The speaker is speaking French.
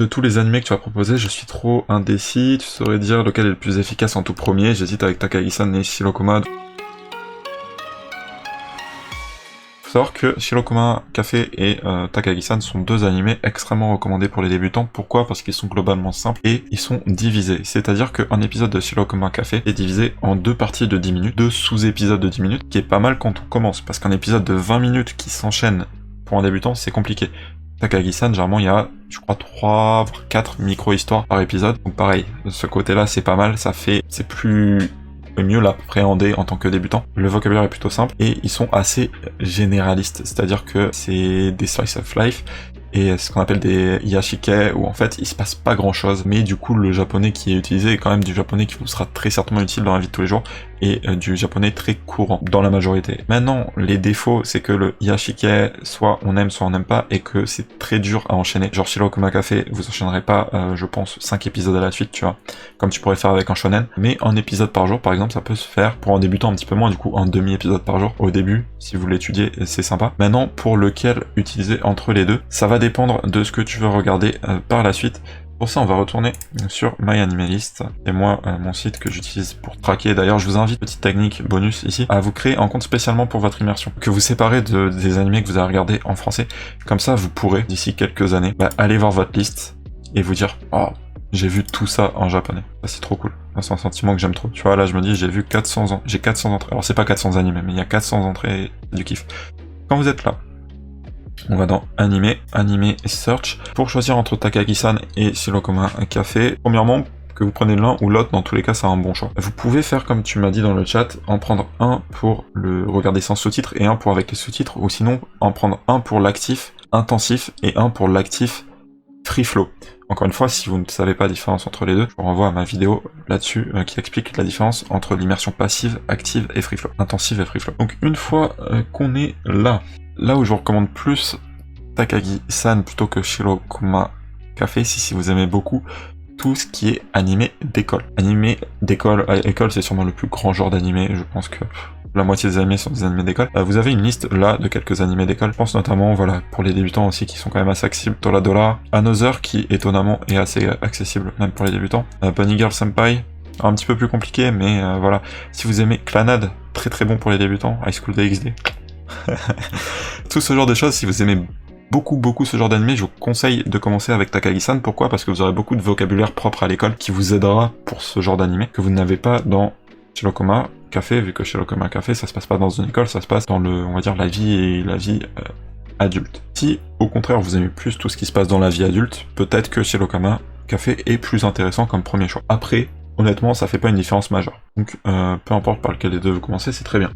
De tous les animés que tu as proposés, je suis trop indécis. Tu saurais dire lequel est le plus efficace en tout premier. J'hésite avec Takagi-san et Shirokuma. Faut savoir que Shirokuma Café et Takagi-san sont deux animés extrêmement recommandés pour les débutants. Pourquoi? Parce qu'ils sont globalement simples et ils sont divisés. C'est-à-dire qu'un épisode de Shirokuma Café est divisé en deux parties de 10 minutes, deux sous-épisodes de 10 minutes, qui est pas mal quand on commence. Parce qu'un épisode de 20 minutes qui s'enchaîne pour un débutant, c'est compliqué. Takagi-san, généralement, il y a, je crois, 3 voire 4 micro-histoires par épisode. Donc pareil, de ce côté-là, c'est pas mal, c'est plus mieux l'appréhender en tant que débutant. Le vocabulaire est plutôt simple et ils sont assez généralistes, c'est-à-dire que c'est des slice of life et ce qu'on appelle des yashike où en fait il se passe pas grand-chose, mais du coup le japonais qui est utilisé est quand même du japonais qui vous sera très certainement utile dans la vie de tous les jours et du japonais très courant dans la majorité. Maintenant, les défauts, c'est que le yashike, soit on aime, soit on n'aime pas, et que c'est très dur à enchaîner. Genre Shirokuma Café, vous enchaînerez pas, je pense, 5 épisodes à la suite, tu vois, comme tu pourrais faire avec un shonen, mais un épisode par jour, par exemple, ça peut se faire pour un débutant un petit peu moins, du coup, un demi-épisode par jour au début, si vous l'étudiez, c'est sympa. Maintenant, pour lequel utiliser entre les deux, ça va dépendre de ce que tu veux regarder par la suite. Pour ça, on va retourner sur MyAnimeList, et moi, mon site que j'utilise pour traquer. D'ailleurs, je vous invite, petite technique bonus ici, à vous créer un compte spécialement pour votre immersion, que vous séparez des animés que vous avez regardés en français. Comme ça, vous pourrez, d'ici quelques années, aller voir votre liste et vous dire « Oh, j'ai vu tout ça en japonais. » C'est trop cool. C'est un sentiment que j'aime trop. Tu vois, là, je me dis, j'ai 400 entrées. Alors, c'est pas 400 animés, mais il y a 400 entrées du kiff. Quand vous êtes là, on va dans Animé et Search. Pour choisir entre Takagi-san et Shirokuma Café, premièrement, que vous prenez l'un ou l'autre, dans tous les cas, c'est un bon choix. Vous pouvez faire comme tu m'as dit dans le chat, en prendre un pour le regarder sans sous-titres et un pour avec les sous-titres, ou sinon en prendre un pour l'actif intensif et un pour l'actif free flow. Encore une fois, si vous ne savez pas la différence entre les deux, je vous renvoie à ma vidéo là-dessus qui explique la différence entre l'immersion passive, active et free flow. Intensive et free flow. Donc une fois qu'on est là où je vous recommande plus Takagi-san plutôt que Shirokuma Café, si vous aimez beaucoup tout ce qui est animé d'école. Animé d'école, école c'est sûrement le plus grand genre d'animé, je pense que la moitié des animés sont des animés d'école. Vous avez une liste là de quelques animés d'école, je pense notamment voilà pour les débutants aussi qui sont quand même assez accessibles, Toradora, Another qui étonnamment est assez accessible même pour les débutants, Bunny Girl Senpai, un petit peu plus compliqué mais voilà, si vous aimez Clannad, très très bon pour les débutants, High School DxD. Tout ce genre de choses, si vous aimez beaucoup ce genre d'animé, je vous conseille de commencer avec Takagi-san. Pourquoi? Parce que vous aurez beaucoup de vocabulaire propre à l'école qui vous aidera pour ce genre d'animé que vous n'avez pas dans Shirokuma Café, vu que Shirokuma Café ça se passe pas dans une école, ça se passe dans on va dire la vie adulte. Si au contraire vous aimez plus tout ce qui se passe dans la vie adulte, peut-être que Shirokuma Café est plus intéressant comme premier choix. Après, honnêtement, ça fait pas une différence majeure. Donc peu importe par lequel des deux vous commencez, c'est très bien.